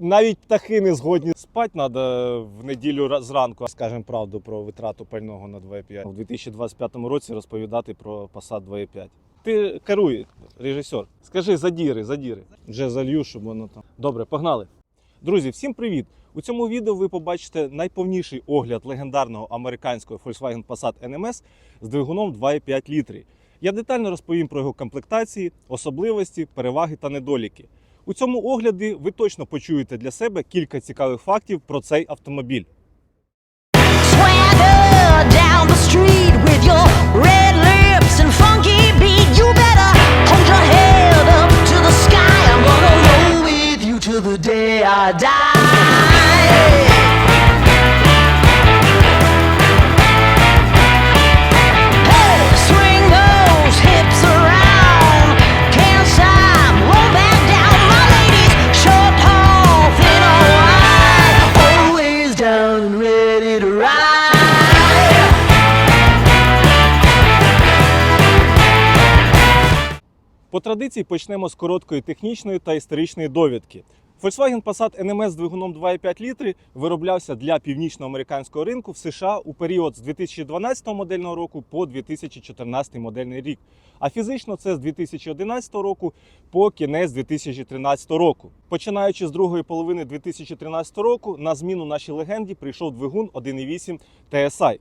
Навіть птахи не згодні. Спати треба в неділю зранку. Скажемо правду про витрату пального на 2,5. У 2025 році розповідати про Passat 2,5. Ти керуй, режисер. Скажи задіри. Вже залью, щоб воно там. Добре, погнали. Друзі, всім привіт! У цьому відео ви побачите найповніший огляд легендарного американського Volkswagen Passat NMS з двигуном 2,5 літри. Я детально розповім про його комплектації, особливості, переваги та недоліки. У цьому огляді ви точно почуєте для себе кілька цікавих фактів про цей автомобіль. По традиції почнемо з короткої технічної та історичної довідки. Volkswagen Passat NMS з двигуном 2,5 літри вироблявся для північноамериканського ринку в США у період з 2012 модельного року по 2014 модельний рік. А фізично це з 2011 року по кінець 2013 року. Починаючи з другої половини 2013 року, на зміну нашій легенді прийшов двигун 1,8 TSI.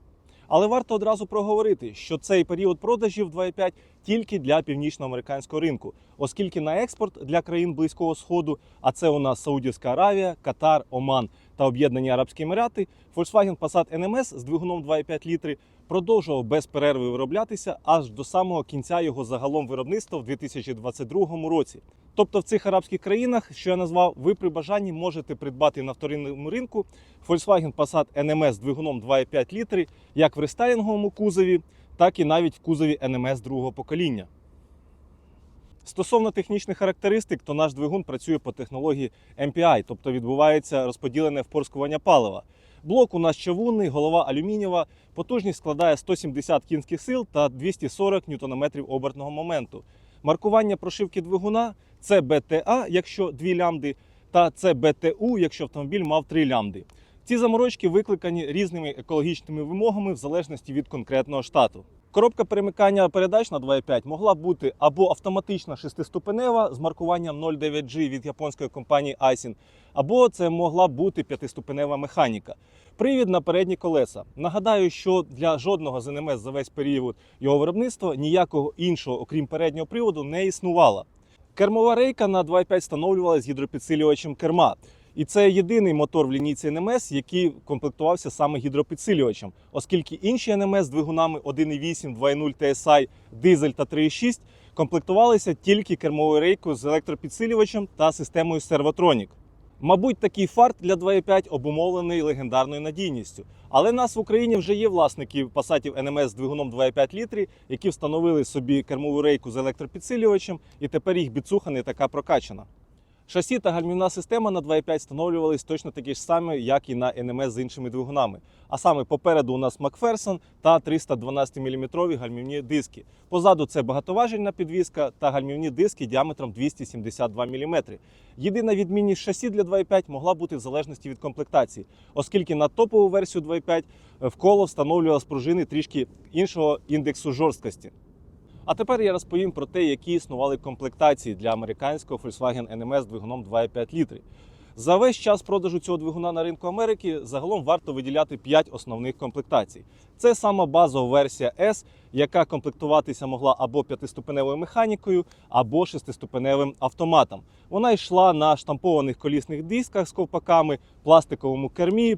Але варто одразу проговорити, що цей період продажів 2,5 тільки для північноамериканського ринку, оскільки на експорт для країн Близького Сходу, а це у нас Саудівська Аравія, Катар, Оман та Об'єднані Арабські Емірати, Volkswagen Passat NMS з двигуном 2,5 літри продовжував без перерви вироблятися аж до самого кінця його загалом виробництва в 2022 році. Тобто в цих арабських країнах, що я назвав, ви при бажанні можете придбати на вторинному ринку Volkswagen Passat NMS з двигуном 2,5 літри як в рестайлінговому кузові, так і навіть в кузові NMS другого покоління. Стосовно технічних характеристик, то наш двигун працює по технології MPI, тобто відбувається розподілене впорскування палива. Блок у нас чавунний, голова алюмінієва, потужність складає 170 кінських сил та 240 Нм обертного моменту. Маркування прошивки двигуна – це BTA, якщо 2 лямбди, та це BTU, якщо автомобіль мав 3 лямбди. Ці заморочки викликані різними екологічними вимогами в залежності від конкретного штату. Коробка перемикання передач на 2,5 могла бути або автоматична 6-ступенева з маркуванням 09G від японської компанії Aisin, або це могла бути 5-ступенева механіка. Привід на передні колеса. Нагадаю, що для жодного з NMS за весь період його виробництва ніякого іншого, окрім переднього приводу, не існувало. Кермова рейка на 2,5 встановлювалася з гідропідсилювачем керма. І це єдиний мотор в лінійці NMS, який комплектувався саме гідропідсилювачем, оскільки інші NMS з двигунами 1,8, 2,0 TSI, дизель та 3,6 комплектувалися тільки кермовою рейкою з електропідсилювачем та системою Servotronic. Мабуть, такий фарт для 2,5 обумовлений легендарною надійністю. Але нас в Україні вже є власники Passatів NMS з двигуном 2,5 літри, які встановили собі кермову рейку з електропідсилювачем, і тепер їх біцуха не така прокачана. Шасі та гальмівна система на 2,5 встановлювались точно такі ж самі, як і на NMS з іншими двигунами. А саме попереду у нас Макферсон та 312 мм гальмівні диски. Позаду це багатоважільна підвізка та гальмівні диски діаметром 272 мм. Єдина відмінність шасі для 2,5 могла бути в залежності від комплектації, оскільки на топову версію 2,5 в коло встановлювалися пружини трішки іншого індексу жорсткості. А тепер я розповім про те, які існували комплектації для американського Volkswagen NMS з двигуном 2,5 літри. За весь час продажу цього двигуна на ринку Америки загалом варто виділяти 5 основних комплектацій. Це сама базова версія S, яка комплектуватися могла або 5-ступеневою механікою, або 6-ступеневим автоматом. Вона йшла на штампованих колісних дисках з ковпаками, пластиковому кермі.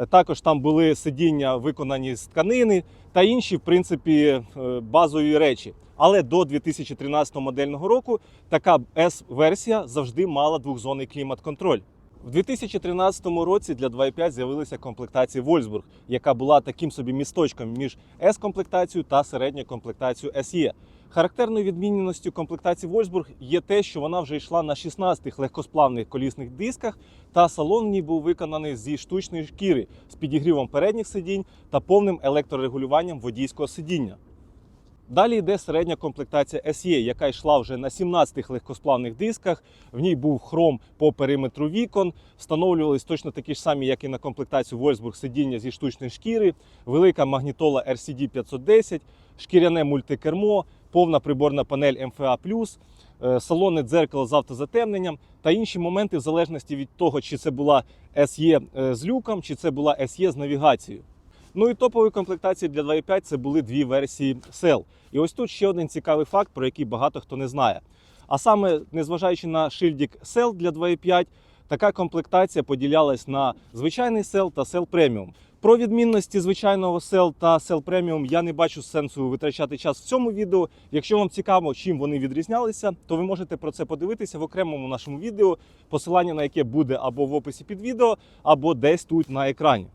Також там були сидіння виконані з тканини та інші, в принципі, базові речі. Але до 2013 модельного року така S-версія завжди мала двохзонний клімат-контроль. В 2013 році для 2,5 з'явилася комплектація Wolfsburg, яка була таким собі місточком між S-комплектацією та середньою комплектацією SE. Характерною відмінністю комплектації Wolfsburg є те, що вона вже йшла на 16 легкосплавних колісних дисках, та салон в ній був виконаний зі штучної шкіри з підігрівом передніх сидінь та повним електрорегулюванням водійського сидіння. Далі йде середня комплектація SE, яка йшла вже на 17 легкосплавних дисках. В ній був хром по периметру вікон, встановлювались точно такі ж самі, як і на комплектацію Wolfsburg сидіння зі штучної шкіри, велика магнітола RCD 510, шкіряне мультикермо, повна приборна панель MFA+, салонне дзеркало з автозатемненням та інші моменти в залежності від того, чи це була SE з люком, чи це була SE з навігацією. Ну і топової комплектації для 2.5 це були дві версії SEL. І ось тут ще один цікавий факт, про який багато хто не знає. А саме, незважаючи на шильдик SEL для 2.5, така комплектація поділялась на звичайний SEL та SEL Premium. Про відмінності звичайного SEL та SEL Premium я не бачу сенсу витрачати час в цьому відео. Якщо вам цікаво, чим вони відрізнялися, то ви можете про це подивитися в окремому нашому відео, посилання на яке буде або в описі під відео, або десь тут на екрані.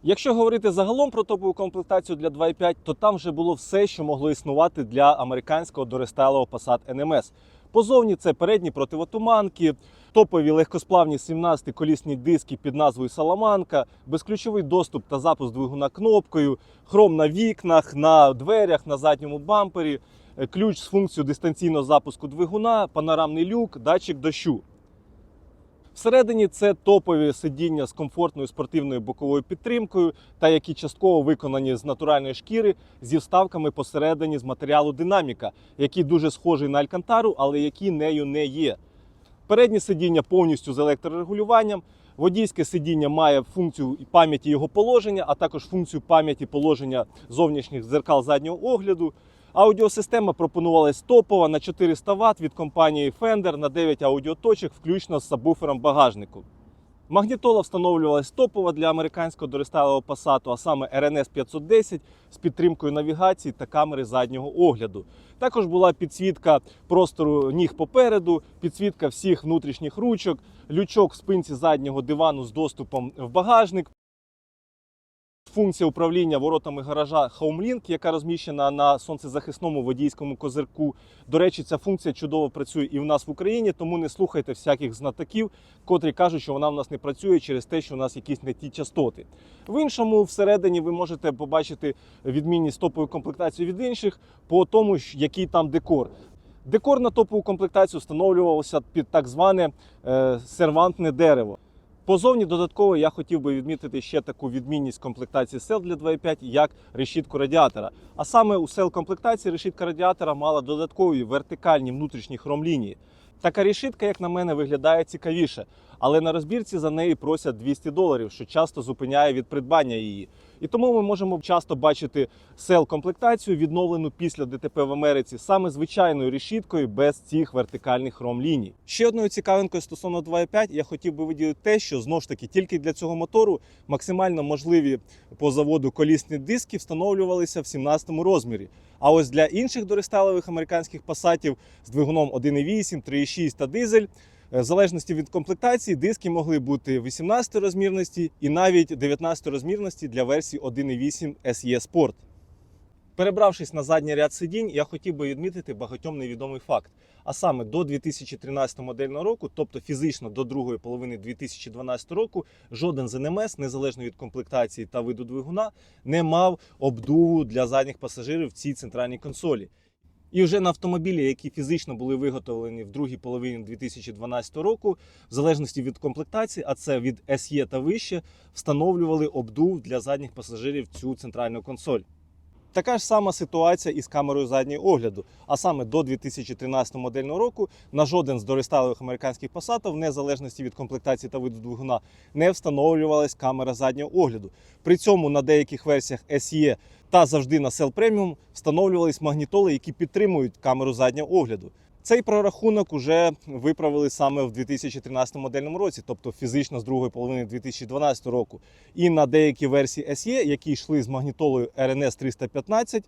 Якщо говорити загалом про топову комплектацію для 2.5, то там вже було все, що могло існувати для американського дорестайлового Passat NMS. Позовні це передні противотуманки, топові легкосплавні 17-колісні диски під назвою Salamanca, безключовий доступ та запуск двигуна кнопкою, хром на вікнах, на дверях, на задньому бампері, ключ з функцією дистанційного запуску двигуна, панорамний люк, датчик дощу. Всередині це топові сидіння з комфортною спортивною боковою підтримкою, та які частково виконані з натуральної шкіри зі вставками посередині з матеріалу динаміка, який дуже схожий на Алькантару, але який нею не є. Переднє сидіння повністю з електрорегулюванням, водійське сидіння має функцію пам'яті його положення, а також функцію пам'яті положення зовнішніх дзеркал заднього огляду. Аудіосистема пропонувалась топова на 400 Вт від компанії Fender на 9 аудіоточок, включно з сабвуфером багажнику. Магнітола встановлювалась топова для американського дорестайлового Passat, а саме RNS 510 з підтримкою навігації та камери заднього огляду. Також була підсвітка простору ніг попереду, підсвітка всіх внутрішніх ручок, лючок в спинці заднього дивану з доступом в багажник. Функція управління воротами гаража HomeLink, яка розміщена на сонцезахисному водійському козирку. До речі, ця функція чудово працює і в нас в Україні, тому не слухайте всяких знатоків, котрі кажуть, що вона в нас не працює через те, що у нас якісь не ті частоти. В іншому, всередині ви можете побачити відмінність топової комплектації від інших по тому, який там декор. Декор на топову комплектацію встановлювався під так зване сервантне дерево. Позовні додатково я хотів би відмітити ще таку відмінність комплектації SEL для 2.5, як решітку радіатора. А саме у SEL комплектації решітка радіатора мала додаткові вертикальні внутрішні хромлінії. Така решітка, як на мене, виглядає цікавіше, але на розбірці за неї просять $200, що часто зупиняє від придбання її. І тому ми можемо часто бачити SEL-комплектацію, відновлену після ДТП в Америці, саме звичайною решіткою без цих вертикальних хромліній. Ще одною цікавинкою стосовно 2.5 я хотів би виділити те, що знову ж таки тільки для цього мотору максимально можливі по заводу колісні диски встановлювалися в 17 розмірі. А ось для інших дорестайлових американських Passatів з двигуном 1.8, 3.6 та дизель, в залежності від комплектації, диски могли бути 18 розмірності і навіть 19 розмірності для версії 1.8 SE Sport. Перебравшись на задній ряд сидінь, я хотів би відмітити багатьом невідомий факт. А саме до 2013 модельного року, тобто фізично до другої половини 2012 року, жоден з NMS, незалежно від комплектації та виду двигуна, не мав обдуву для задніх пасажирів в цій центральній консолі. І вже на автомобілі, які фізично були виготовлені в другій половині 2012 року, в залежності від комплектації, а це від SE та вище, встановлювали обдув для задніх пасажирів в цю центральну консоль. Така ж сама ситуація із камерою заднього огляду. А саме до 2013 модельного року на жоден з дорестайлових американських Passatів, в незалежності від комплектації та виду двигуна, не встановлювалась камера заднього огляду. При цьому на деяких версіях SE та завжди на SEL Premium встановлювались магнітоли, які підтримують камеру заднього огляду. Цей прорахунок уже виправили саме в 2013 модельному році, тобто фізично з другої половини 2012 року. І на деякі версії SE, які йшли з магнітолою RNS 315,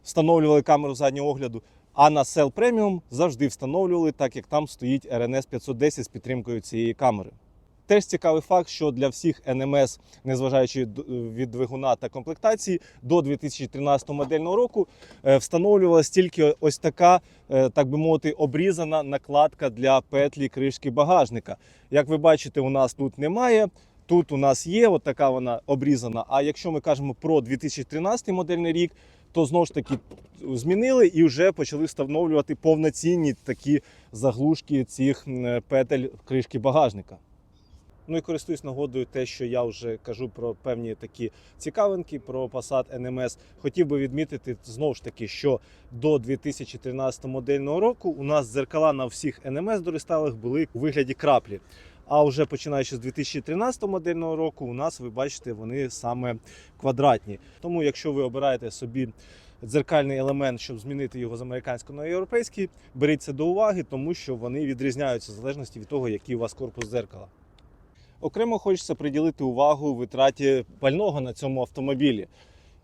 встановлювали камеру заднього огляду, а на SEL Premium завжди встановлювали, так як там стоїть RNS 510 з підтримкою цієї камери. Теж цікавий факт, що для всіх NMS, незважаючи від двигуна та комплектації, до 2013 модельного року встановлювалась тільки ось така, так би мовити, обрізана накладка для петлі кришки багажника. Як ви бачите, у нас тут немає. Тут у нас є, от така вона обрізана. А якщо ми кажемо про 2013 модельний рік, то знову ж таки змінили і вже почали встановлювати повноцінні такі заглушки цих петель кришки багажника. Ну і користуюсь нагодою те, що я вже кажу про певні такі цікавинки про Passat NMS. Хотів би відмітити знову ж таки, що до 2013 модельного року у нас дзеркала на всіх NMS дорестайлах були у вигляді краплі. А вже починаючи з 2013 модельного року, у нас, ви бачите, вони саме квадратні. Тому якщо ви обираєте собі дзеркальний елемент, щоб змінити його з американського на європейський, беріть це до уваги, тому що вони відрізняються в залежності від того, який у вас корпус дзеркала. Окремо хочеться приділити увагу витраті пального на цьому автомобілі.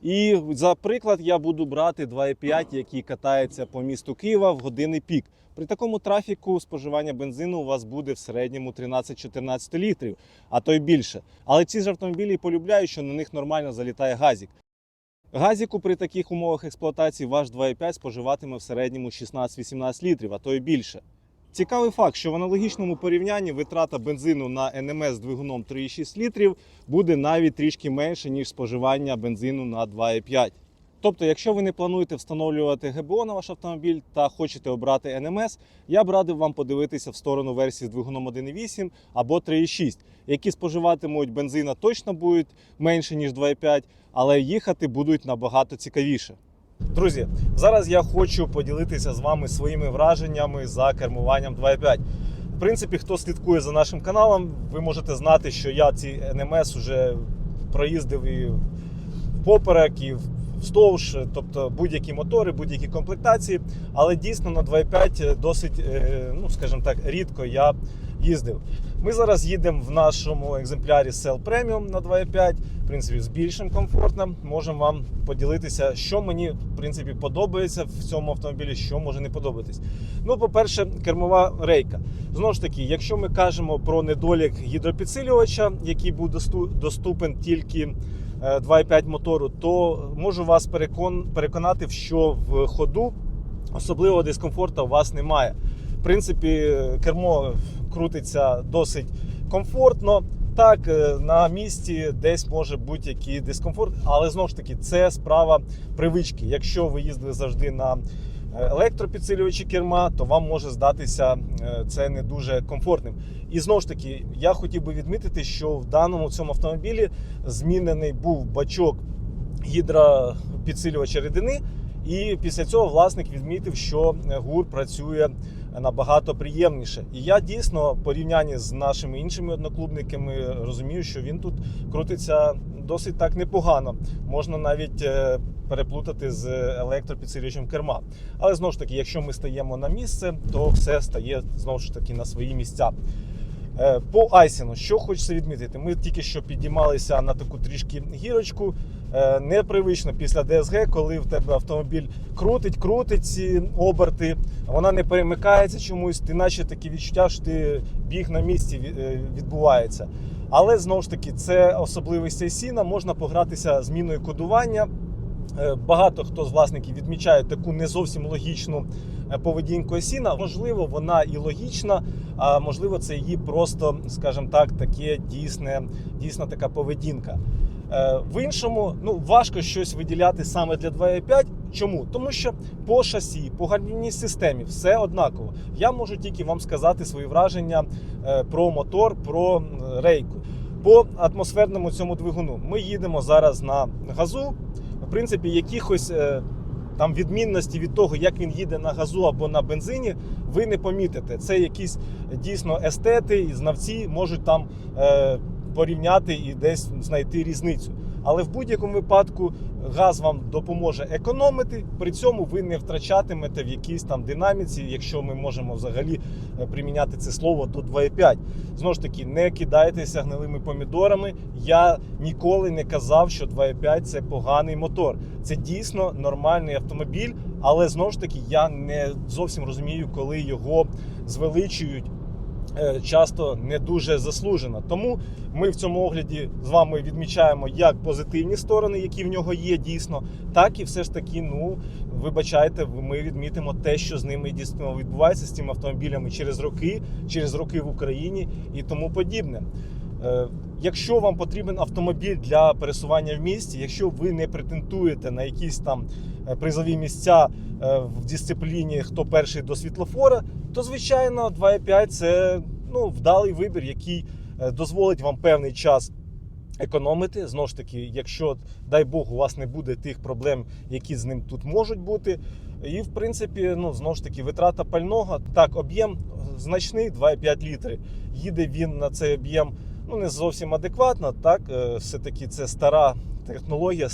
І за приклад я буду брати 2.5, який катається по місту Києва в години пік. При такому трафіку споживання бензину у вас буде в середньому 13-14 літрів, а то й більше. Але ці ж автомобілі полюбляють, що на них нормально залітає газік. Газіку при таких умовах експлуатації ваш 2.5 споживатиме в середньому 16-18 літрів, а то й більше. Цікавий факт, що в аналогічному порівнянні витрата бензину на NMS з двигуном 3,6 літрів буде навіть трішки менше, ніж споживання бензину на 2,5. Тобто, якщо ви не плануєте встановлювати ГБО на ваш автомобіль та хочете обрати NMS, я б радив вам подивитися в сторону версії з двигуном 1,8 або 3,6, які споживатимуть бензина точно будуть менше, ніж 2,5, але їхати будуть набагато цікавіше. Друзі, зараз я хочу поділитися з вами своїми враженнями за кермуванням 2.5. В принципі, хто слідкує за нашим каналом, ви можете знати, що я ці NMS вже проїздив і впоперек, і вздовж, тобто будь-які мотори, будь-які комплектації, але дійсно на 2.5 досить, скажімо так, рідко я їздив. Ми зараз їдемо в нашому екземплярі Cell Premium на 2.5, в принципі, з більшим комфортом. Можемо вам поділитися, що мені, в принципі, подобається в цьому автомобілі, що може не подобатись. Ну, по-перше, кермова рейка. Знову ж таки, якщо ми кажемо про недолік гідропідсилювача, який буде доступен тільки 2.5 мотору, то можу вас переконати, що в ходу особливого дискомфорту у вас немає. В принципі, кермо крутиться досить комфортно. Так, на місці десь може будь-який дискомфорт, але знову ж таки це справа привички. Якщо ви їздили завжди на електропідсилювачі керма, то вам може здатися це не дуже комфортним. І знову ж таки, я хотів би відмітити, що в даному цьому автомобілі змінений був бачок гідропідсилювача рідини, і після цього власник відмітив, що ГУР працює набагато приємніше. І я дійсно, в порівнянні з нашими іншими одноклубниками, розумію, що він тут крутиться досить так непогано. Можна навіть переплутати з електропідсилювачем керма. Але знову ж таки, якщо ми стаємо на місце, то все стає знову ж таки на свої місця. По айсіну, що хочеться відмітити, ми тільки що підіймалися на таку трішки гірочку. Непривично після ДСГ, коли в тебе автомобіль крутить ці оберти, вона не перемикається чомусь, ти наче таке відчуття, що ти біг на місці відбувається. Але знову ж таки, це особливість айсіна, можна погратися зміною кодування. Багато хто з власників відмічає таку не зовсім логічну поведінку айсіна. Можливо, вона і логічна, а можливо, це її просто, скажімо так, таке дійсна така поведінка. В іншому, важко щось виділяти саме для 2.5. Чому? Тому що по шасі, по гальмівній системі все однаково. Я можу тільки вам сказати свої враження про мотор, про рейку. По атмосферному цьому двигуну. Ми їдемо зараз на газу. В принципі, якихось там відмінності від того, як він їде на газу або на бензині, ви не помітите. Це якісь дійсно естети і знавці можуть там порівняти і десь знайти різницю. Але в будь-якому випадку газ вам допоможе економити, при цьому ви не втрачатимете в якійсь там динаміці, якщо ми можемо взагалі приміняти це слово до 2.5. Знову ж таки, не кидайтеся гнилими помідорами. Я ніколи не казав, що 2.5 це поганий мотор. Це дійсно нормальний автомобіль, але знову ж таки я не зовсім розумію, коли його звеличують часто не дуже заслужено. Тому ми в цьому огляді з вами відмічаємо як позитивні сторони, які в нього є дійсно, так і все ж таки, вибачайте, ми відмітимо те, що з ними дійсно відбувається, з цими автомобілями через роки в Україні і тому подібне. Якщо вам потрібен автомобіль для пересування в місті, якщо ви не претендуєте на якісь там призові місця в дисципліні «Хто перший до світлофора», то, звичайно, 2.5 – це вдалий вибір, який дозволить вам певний час економити. Знову ж таки, якщо, дай Бог, у вас не буде тих проблем, які з ним тут можуть бути. І, в принципі, знову ж таки, витрата пального. Так, об'єм значний, 2,5 літри. Їде він на цей об'єм не зовсім адекватно. Так, все-таки це стара технологія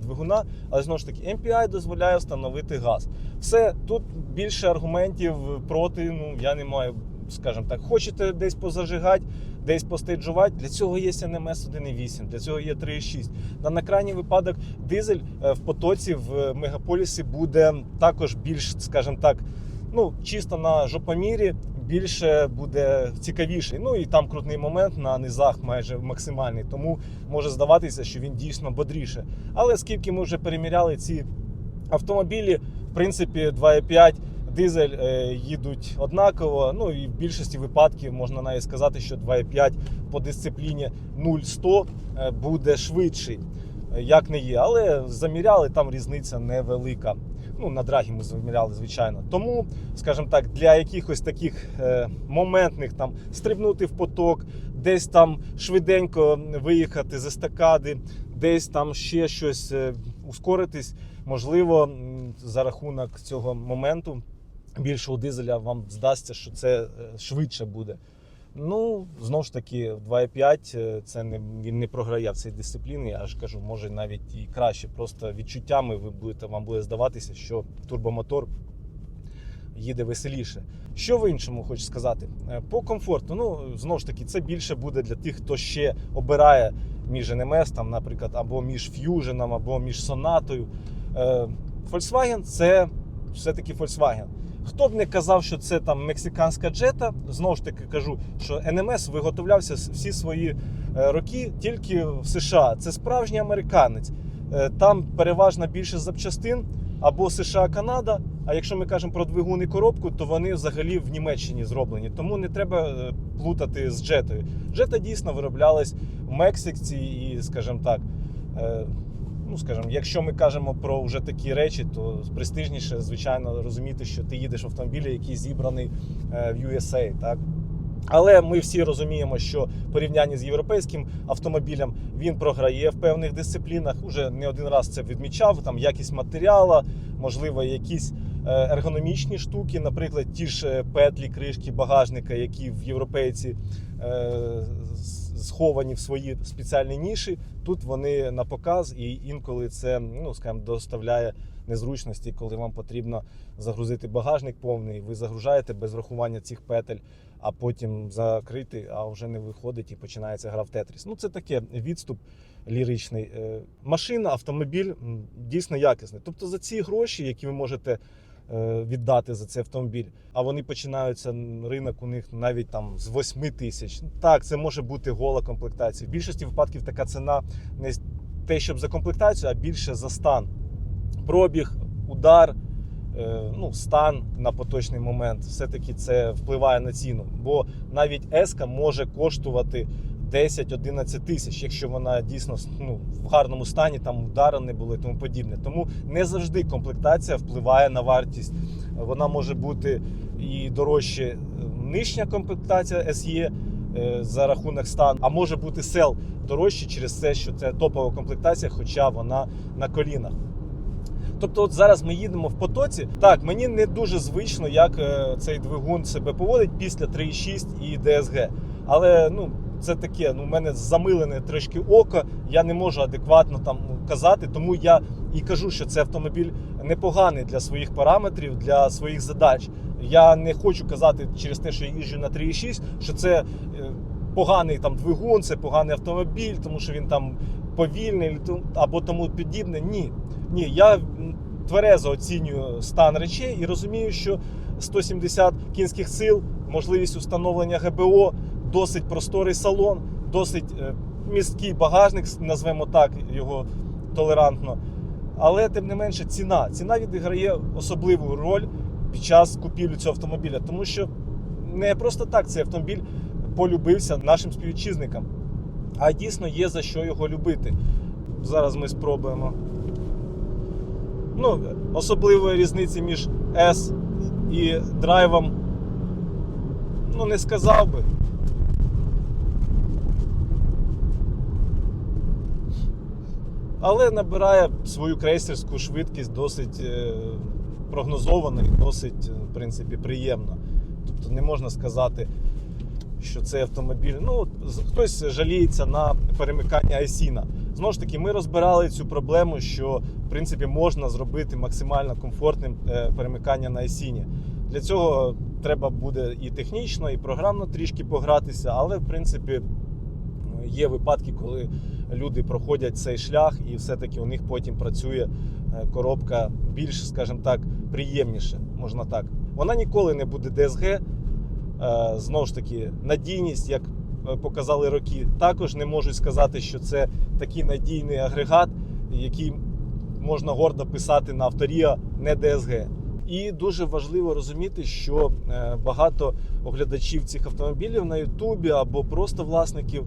двигуна, але, знову ж таки, MPI дозволяє встановити газ. Все, тут більше аргументів проти, я не маю, скажімо так. Хочете десь позажигати, десь постейджувати, для цього є NMS 1.8, для цього є 3.6. На крайній випадок дизель в потоці в мегаполісі буде також більш, скажімо так, чисто на жопомірі, більше буде цікавіший. І там крутний момент на низах майже максимальний, тому може здаватися, що він дійсно бодріше. Але скільки ми вже переміряли ці автомобілі, в принципі, 2.5 дизель їдуть однаково, і в більшості випадків можна навіть сказати, що 2.5 по дисципліні 0-100 буде швидший, як не є. Але заміряли, там різниця невелика. На драгі ми заміряли, звичайно. Тому, скажімо так, для якихось таких моментних там стрибнути в поток, десь там швиденько виїхати з естакади, десь там ще щось ускоритись, можливо, за рахунок цього моменту більшого дизеля вам здасться, що це швидше буде. Знову ж таки, 2.5 він не програє в цій дисципліні, я ж кажу, може навіть і краще. Просто відчуттями вам буде здаватися, що турбомотор їде веселіше. Що в іншому хочу сказати? По комфорту, знову ж таки, це більше буде для тих, хто ще обирає між NMS, там, наприклад, або між Fusion, або між Сонатою. Volkswagen – це все-таки Volkswagen. Хто б не казав, що це там мексиканська джета, знову ж таки кажу, що NMS виготовлявся всі свої роки тільки в США. Це справжній американець. Там переважна більшість запчастин або США-Канада, а якщо ми кажемо про двигун і коробку, то вони взагалі в Німеччині зроблені. Тому не треба плутати з джетою. Джета дійсно вироблялась в Мексиці і, скажімо так, якщо ми кажемо про вже такі речі, то престижніше, звичайно, розуміти, що ти їдеш в автомобілі, який зібраний в USA, так? Але ми всі розуміємо, що в порівнянні з європейським автомобілем він програє в певних дисциплінах. Уже не один раз це відмічав, там якість матеріалу, можливо, якісь ергономічні штуки, наприклад, ті ж петлі, кришки багажника, які в європейці сховані в свої спеціальні ніші. Тут вони на показ, і інколи це, доставляє незручності, коли вам потрібно загрузити багажник повний, ви загружаєте без врахування цих петель, а потім закрити, а вже не виходить і починається гра в Тетріс. Це таке відступ ліричний. Машина, автомобіль дійсно якісний. Тобто за ці гроші, які ви можете віддати за цей автомобіль, а вони починаються, ринок у них навіть там з 8 тисяч. Так, це може бути гола комплектація. В більшості випадків така ціна не те, щоб за комплектацію, а більше за стан. Пробіг, удар, стан на поточний момент. Все-таки це впливає на ціну. Бо навіть S-ка може коштувати 10-11 тисяч, якщо вона дійсно в гарному стані, там удари не були і тому подібне. Тому не завжди комплектація впливає на вартість. Вона може бути і дорожче нижня комплектація SE за рахунок стану, а може бути сел дорожче через те, що це топова комплектація, хоча вона на колінах. Тобто от зараз ми їдемо в потоці. Так, мені не дуже звично, як цей двигун себе поводить після 3.6 і DSG. Але це таке, у мене замилене трошки око, я не можу адекватно там казати, тому я і кажу, що це автомобіль непоганий для своїх параметрів, для своїх задач. Я не хочу казати через те, що я їжджу на 3.6, що це поганий там двигун, це поганий автомобіль, тому що він там повільний або тому подібне. Ні, я тверезо оцінюю стан речей і розумію, що 170 кінських сил, можливість установлення ГБО, досить просторий салон, досить місткий багажник, назвемо так його толерантно. Але, тим не менше, ціна відіграє особливу роль під час купівлі цього автомобіля. Тому що не просто так цей автомобіль полюбився нашим співвітчизникам. А дійсно є за що його любити. Зараз ми спробуємо. Особливої різниці між S і драйвом, не сказав би. Але набирає свою крейсерську швидкість досить прогнозовано і досить, в принципі, приємно. Тобто не можна сказати, що цей автомобіль... Хтось жаліється на перемикання ISIN. Знову ж таки, ми розбирали цю проблему, що, в принципі, можна зробити максимально комфортним перемикання на ISIN. Для цього треба буде і технічно, і програмно трішки погратися, але, в принципі, є випадки, коли люди проходять цей шлях і все-таки у них потім працює коробка більш, скажімо так, приємніше, можна так. Вона ніколи не буде DSG, знову ж таки, надійність, як показали роки, також не можуть сказати, що це такий надійний агрегат, який можна гордо писати на авторія не DSG. І дуже важливо розуміти, що багато оглядачів цих автомобілів на Ютубі або просто власників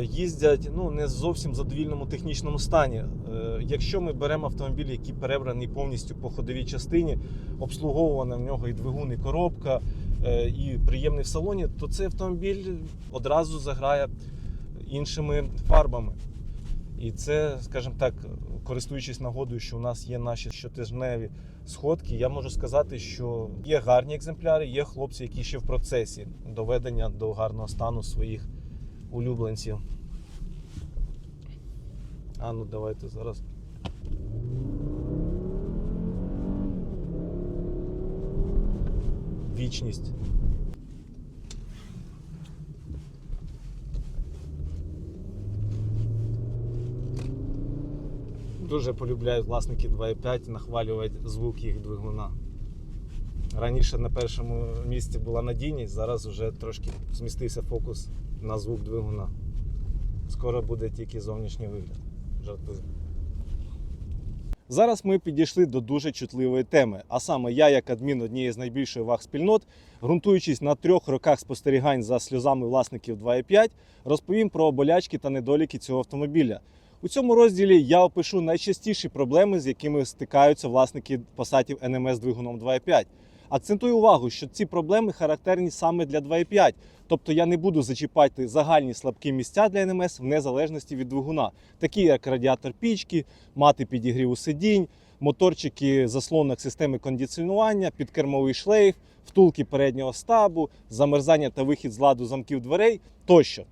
їздять не зовсім в задовільному технічному стані. Якщо ми беремо автомобіль, який перебраний повністю по ходовій частині, обслуговувана в нього і двигун, і коробка, і приємний в салоні, то цей автомобіль одразу заграє іншими фарбами. І це, скажімо так, користуючись нагодою, що у нас є наші щотижневі сходки, я можу сказати, що є гарні екземпляри, є хлопці, які ще в процесі доведення до гарного стану своїх улюбленців. Давайте зараз. Вічність. Дуже полюбляють власники 2.5 нахвалювати звук їх двигуна. Раніше на першому місці була надійність, зараз вже трошки змістився фокус на звук двигуна. Скоро буде тільки зовнішній вигляд. Жартую. Зараз ми підійшли до дуже чутливої теми, а саме я, як адмін однієї з найбільших ваг-спільнот, ґрунтуючись на 3 роках спостерігань за сльозами власників 2.5, розповім про болячки та недоліки цього автомобіля. У цьому розділі я опишу найчастіші проблеми, з якими стикаються власники Passatів NMS з двигуном 2.5. Акцентую увагу, що ці проблеми характерні саме для 2.5, тобто я не буду зачіпати загальні слабкі місця для NMS в незалежності від двигуна, такі як радіатор пічки, мати підігріву сидінь, моторчики заслонок системи кондиціонування, підкермовий шлейф, втулки переднього стабу, замерзання та вихід з ладу замків дверей тощо.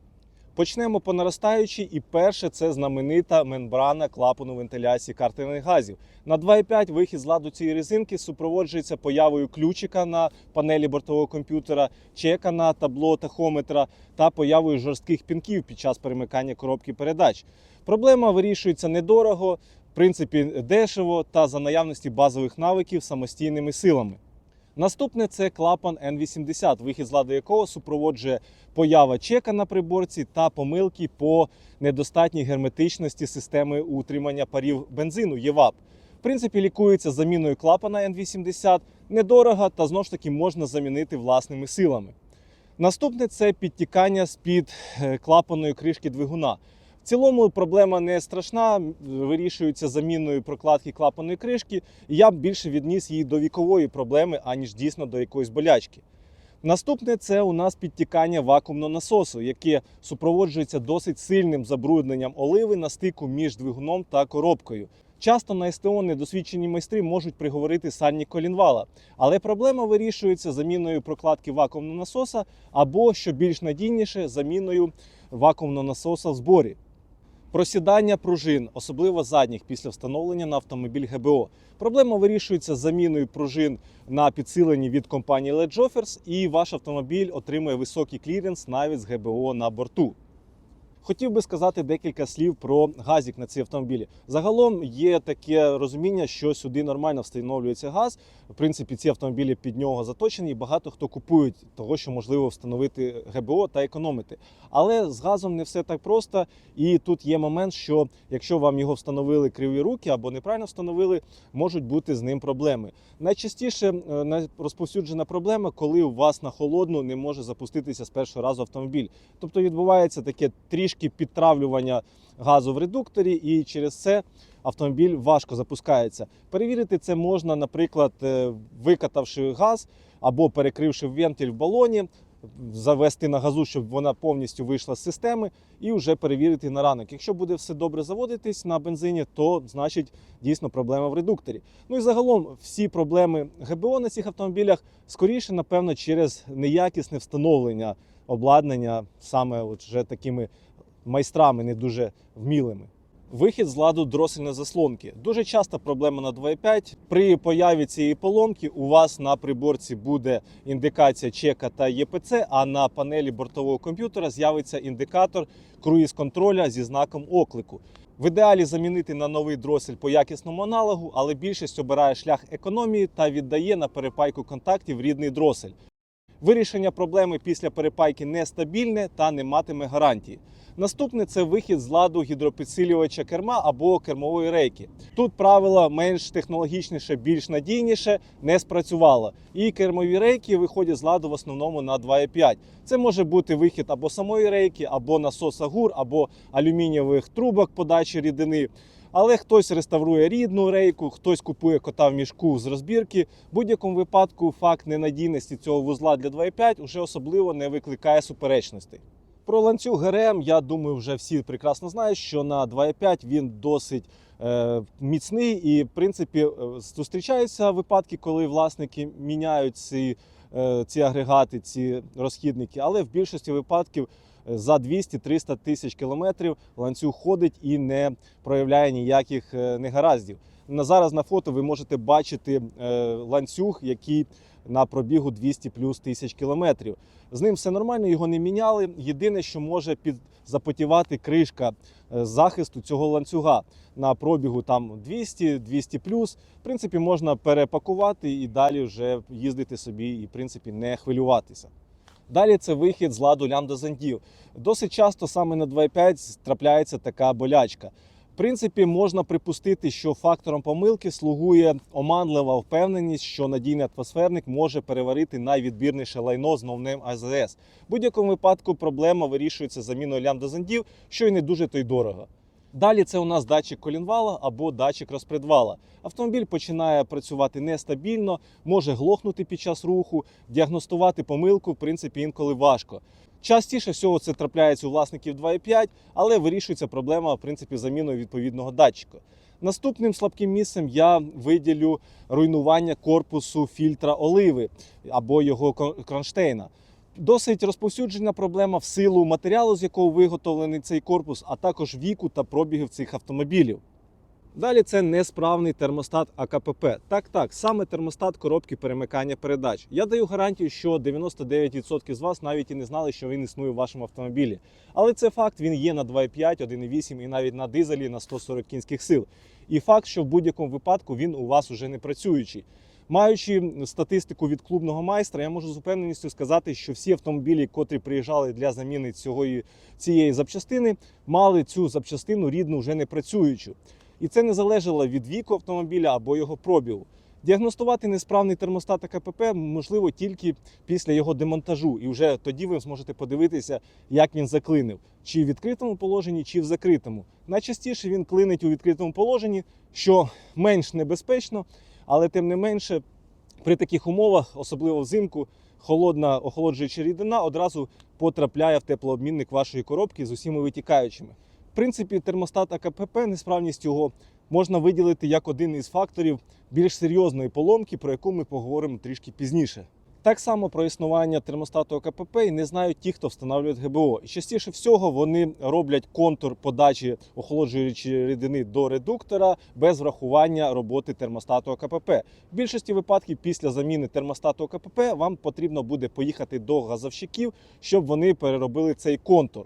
Почнемо по наростаючій, і перше – це знаменита мембрана клапану вентиляції картерних газів. На 2.5 вихід з ладу цієї резинки супроводжується появою ключика на панелі бортового комп'ютера, чека на табло тахометра та появою жорстких пінків під час перемикання коробки передач. Проблема вирішується недорого, в принципі дешево та за наявності базових навиків самостійними силами. Наступне – це клапан N80, вихід з ладу якого супроводжує поява чека на приборці та помилки по недостатній герметичності системи утримання парів бензину EVAP. В принципі, лікується заміною клапана N80, недорого та знову ж таки можна замінити власними силами. Наступне – це підтікання з-під клапаної кришки двигуна. В цілому проблема не страшна, вирішується заміною прокладки клапаної кришки, і я б більше відніс її до вікової проблеми, аніж дійсно до якоїсь болячки. Наступне – це у нас підтікання вакуумного насосу, яке супроводжується досить сильним забрудненням оливи на стику між двигуном та коробкою. Часто на СТО недосвідчені майстри можуть приговорити сальник колінвала, але проблема вирішується заміною прокладки вакуумного насоса або, що більш надійніше, заміною вакуумного насоса в зборі. Просідання пружин, особливо задніх, після встановлення на автомобіль ГБО. Проблема вирішується заміною пружин на підсилені від компанії LED Joffers, і ваш автомобіль отримує високий кліренс навіть з ГБО на борту. Хотів би сказати декілька слів про газік на ці автомобілі. Загалом є таке розуміння, що сюди нормально встановлюється газ. В принципі, ці автомобілі під нього заточені, і багато хто купують того, що можливо встановити ГБО та економити. Але з газом не все так просто, і тут є момент, що якщо вам його встановили криві руки або неправильно встановили, можуть бути з ним проблеми. Найчастіше розповсюджена проблема, коли у вас на холодну не може запуститися з першого разу автомобіль. Тобто відбувається таке трішки підтравлювання газу в редукторі, і через це автомобіль важко запускається. Перевірити це можна, наприклад, викатавши газ або перекривши вентиль в балоні, завести на газу, щоб вона повністю вийшла з системи, і вже перевірити на ранок. Якщо буде все добре заводитись на бензині, то значить дійсно проблема в редукторі. Ну і загалом всі проблеми ГБО на цих автомобілях скоріше, напевно, через неякісне встановлення обладнання саме от вже такими майстрами не дуже вмілими. Вихід з ладу дросельної заслонки. Дуже часто проблема на 2.5. При появі цієї поломки у вас на приборці буде індикація чека та ЄПЦ, а на панелі бортового комп'ютера з'явиться індикатор круїз-контроля зі знаком оклику. В ідеалі замінити на новий дросель по якісному аналогу, але більшість обирає шлях економії та віддає на перепайку контактів рідний дросель. Вирішення проблеми після перепайки нестабільне та не матиме гарантії. Наступне – це вихід з ладу гідропідсилювача керма або кермової рейки. Тут правило менш технологічніше, більш надійніше не спрацювало. І кермові рейки виходять з ладу в основному на 2.5. Це може бути вихід або самої рейки, або насоса ГУР, або алюмінієвих трубок подачі рідини. Але хтось реставрує рідну рейку, хтось купує кота в мішку з розбірки. В будь-якому випадку факт ненадійності цього вузла для 2.5 уже особливо не викликає суперечностей. Про ланцюг ГРМ, я думаю, вже всі прекрасно знають, що на 2.5 він досить міцний і, в принципі, зустрічаються випадки, коли власники міняють ці агрегати, ці розхідники, але в більшості випадків за 200-300 тисяч кілометрів ланцюг ходить і не проявляє ніяких негараздів. Зараз на фото ви можете бачити ланцюг, який на пробігу 200 плюс тисяч кілометрів. З ним все нормально, його не міняли. Єдине, що може запотівати кришка захисту цього ланцюга на пробігу там 200 плюс. В принципі, можна перепакувати і далі вже їздити собі і, в принципі, не хвилюватися. Далі це вихід з ладу лямбда-зондів. Досить часто саме на 2.5 трапляється така болячка. В принципі, можна припустити, що фактором помилки слугує оманлива впевненість, що надійний атмосферник може переварити найвідбірніше лайно з новним АЗС. В будь-якому випадку проблема вирішується заміною лямбда-зондів, що й не дуже то й дорого. Далі це у нас датчик колінвала або датчик розпредвала. Автомобіль починає працювати нестабільно, може глохнути під час руху, діагностувати помилку, в принципі, інколи важко. Частіше всього це трапляється у власників 2.5, але вирішується проблема, в принципі, заміною відповідного датчика. Наступним слабким місцем я виділю руйнування корпусу фільтра оливи або його кронштейна. Досить розповсюджена проблема в силу матеріалу, з якого виготовлений цей корпус, а також віку та пробігів цих автомобілів. Далі це несправний термостат АКПП. Так, саме термостат коробки перемикання передач. Я даю гарантію, що 99% з вас навіть і не знали, що він існує в вашому автомобілі. Але це факт, він є на 2.5, 1.8 і навіть на дизелі на 140 кінських сил. І факт, що в будь-якому випадку він у вас уже не працюючий. Маючи статистику від клубного майстра, я можу з упевненістю сказати, що всі автомобілі, котрі приїжджали для заміни цієї запчастини, мали цю запчастину рідну вже не працюючу. І це не залежало від віку автомобіля або його пробігу. Діагностувати несправний термостат АКПП можливо тільки після його демонтажу. І вже тоді ви зможете подивитися, як він заклинив. Чи в відкритому положенні, чи в закритому. Найчастіше він клинить у відкритому положенні, що менш небезпечно, але тим не менше при таких умовах, особливо взимку, холодна охолоджуюча рідина одразу потрапляє в теплообмінник вашої коробки з усіма витікаючими. В принципі, термостат АКПП, несправність його можна виділити як один із факторів більш серйозної поломки, про яку ми поговоримо трішки пізніше. Так само про існування термостату АКПП і не знають ті, хто встановлює ГБО. І частіше всього вони роблять контур подачі охолоджуючої рідини до редуктора без врахування роботи термостату АКПП. В більшості випадків після заміни термостату АКПП вам потрібно буде поїхати до газовщиків, щоб вони переробили цей контур.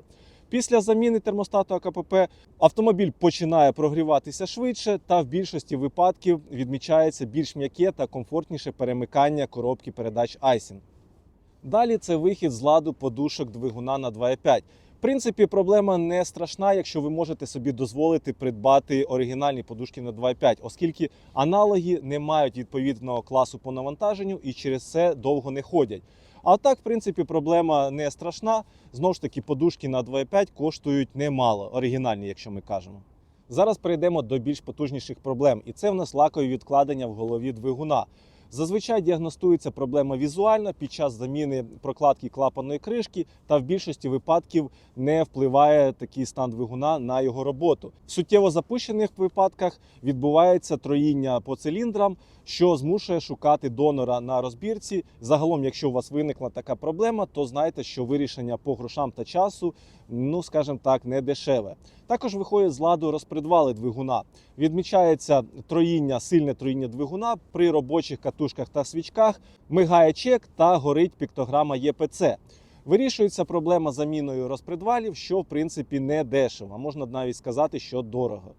Після заміни термостату АКПП автомобіль починає прогріватися швидше та в більшості випадків відмічається більш м'яке та комфортніше перемикання коробки передач Aisin. Далі це вихід з ладу подушок двигуна на 2.5. В принципі, проблема не страшна, якщо ви можете собі дозволити придбати оригінальні подушки на 2.5, оскільки аналоги не мають відповідного класу по навантаженню і через це довго не ходять. А так, в принципі, проблема не страшна. Знову ж таки, подушки на 2.5 коштують немало, оригінальні, якщо ми кажемо. Зараз перейдемо до більш потужніших проблем, і це в нас лакові відкладення в голові двигуна. Зазвичай діагностується проблема візуально під час заміни прокладки клапанної кришки, та в більшості випадків не впливає такий стан двигуна на його роботу. В суттєво запущених випадках відбувається троїння по циліндрам, що змушує шукати донора на розбірці. Загалом, якщо у вас виникла така проблема, то знайте, що вирішення по грошам та часу, скажімо так, не дешеве. Також виходять з ладу розпредвали двигуна. Відмічається сильне троїння двигуна при робочих катушках та свічках, мигає чек та горить піктограма ЄПЦ. Вирішується проблема заміною розпредвалів, що в принципі не дешево, можна навіть сказати, що дорого.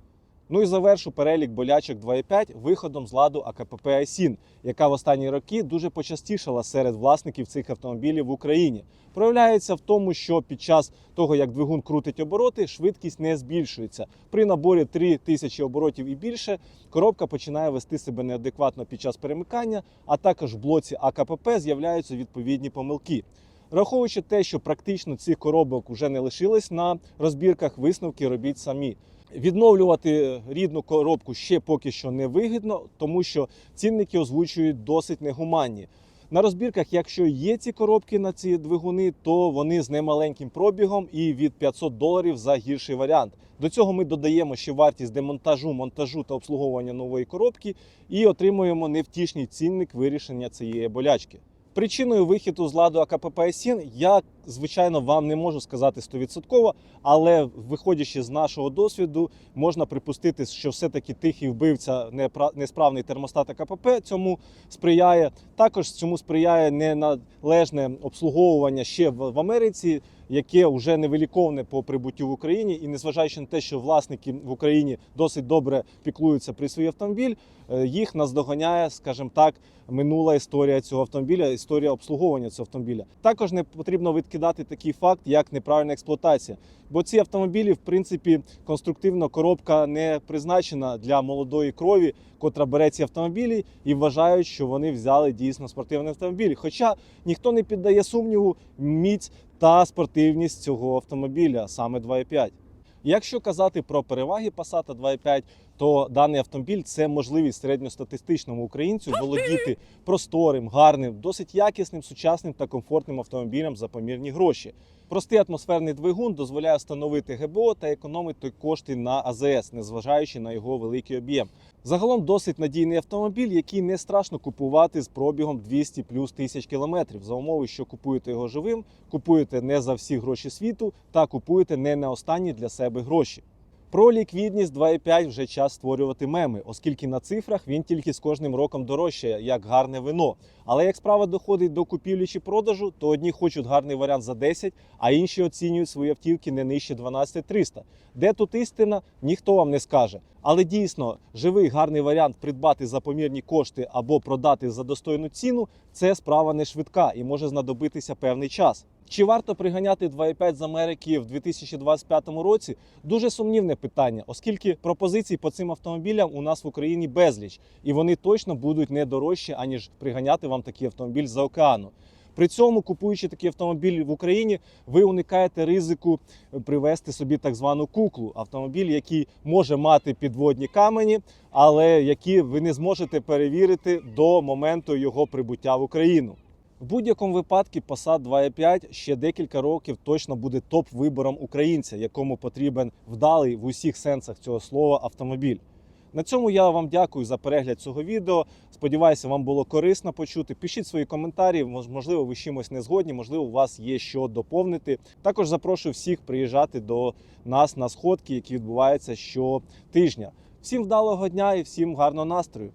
І завершу перелік болячок 2.5 виходом з ладу АКПП Aisin, яка в останні роки дуже почастішала серед власників цих автомобілів в Україні. Проявляється в тому, що під час того, як двигун крутить обороти, швидкість не збільшується. При наборі 3000 оборотів і більше коробка починає вести себе неадекватно під час перемикання, а також в блоці АКПП з'являються відповідні помилки. Враховуючи те, що практично цих коробок вже не лишилось на розбірках, висновки робіть самі. Відновлювати рідну коробку ще поки що не вигідно, тому що цінники озвучують досить негуманні. На розбірках, якщо є ці коробки на ці двигуни, то вони з немаленьким пробігом і від $500 за гірший варіант. До цього ми додаємо ще вартість демонтажу, монтажу та обслуговування нової коробки і отримуємо невтішний цінник вирішення цієї болячки. Причиною вихіду з ладу АКПП Aisin я, звичайно, вам не можу сказати 100%, але виходячи з нашого досвіду, можна припустити, що все-таки тихий вбивця, несправний термостат АКПП цьому сприяє. Також цьому сприяє неналежне обслуговування ще в Америці, яке вже невиліковне по прибуттю в Україні. І незважаючи на те, що власники в Україні досить добре піклуються про свій автомобіль, їх наздоганяє, скажімо так, минула історія цього автомобіля, історія обслуговування цього автомобіля. Також не потрібно відкидати такий факт, як неправильна експлуатація. Бо ці автомобілі, в принципі, конструктивно коробка не призначена для молодої крові, котра бере ці автомобілі і вважають, що вони взяли дійсно спортивний автомобіль. Хоча ніхто не піддає сумніву міць та спортивність цього автомобіля, саме 2.5. Якщо казати про переваги Passat 2.5, то даний автомобіль – це можливість середньостатистичному українцю володіти просторим, гарним, досить якісним, сучасним та комфортним автомобілем за помірні гроші. Простий атмосферний двигун дозволяє встановити ГБО та економити кошти на АЗС, незважаючи на його великий об'єм. Загалом досить надійний автомобіль, який не страшно купувати з пробігом 200 плюс тисяч кілометрів, за умови, що купуєте його живим, купуєте не за всі гроші світу та купуєте не на останні для себе гроші. Про ліквідність 2.5 вже час створювати меми, оскільки на цифрах він тільки з кожним роком дорожчає, як гарне вино. Але як справа доходить до купівлі чи продажу, то одні хочуть гарний варіант за 10, а інші оцінюють свої автівки не нижче 12300. Де тут істина, ніхто вам не скаже. Але дійсно, живий гарний варіант придбати за помірні кошти або продати за достойну ціну – це справа не швидка і може знадобитися певний час. Чи варто приганяти 2.5 з Америки в 2025 році? Дуже сумнівне питання, оскільки пропозицій по цим автомобілям у нас в Україні безліч. І вони точно будуть не дорожчі, аніж приганяти вам такий автомобіль з-за океану. При цьому, купуючи такий автомобіль в Україні, ви уникаєте ризику привезти собі так звану куклу. Автомобіль, який може мати підводні камені, але які ви не зможете перевірити до моменту його прибуття в Україну. В будь-якому випадку Passat 2.5 ще декілька років точно буде топ-вибором українця, якому потрібен вдалий в усіх сенсах цього слова автомобіль. На цьому я вам дякую за перегляд цього відео. Сподіваюся, вам було корисно почути. Пишіть свої коментарі, можливо, ви з чимось не згодні, можливо, у вас є що доповнити. Також запрошую всіх приїжджати до нас на сходки, які відбуваються щотижня. Всім вдалого дня і всім гарного настрою!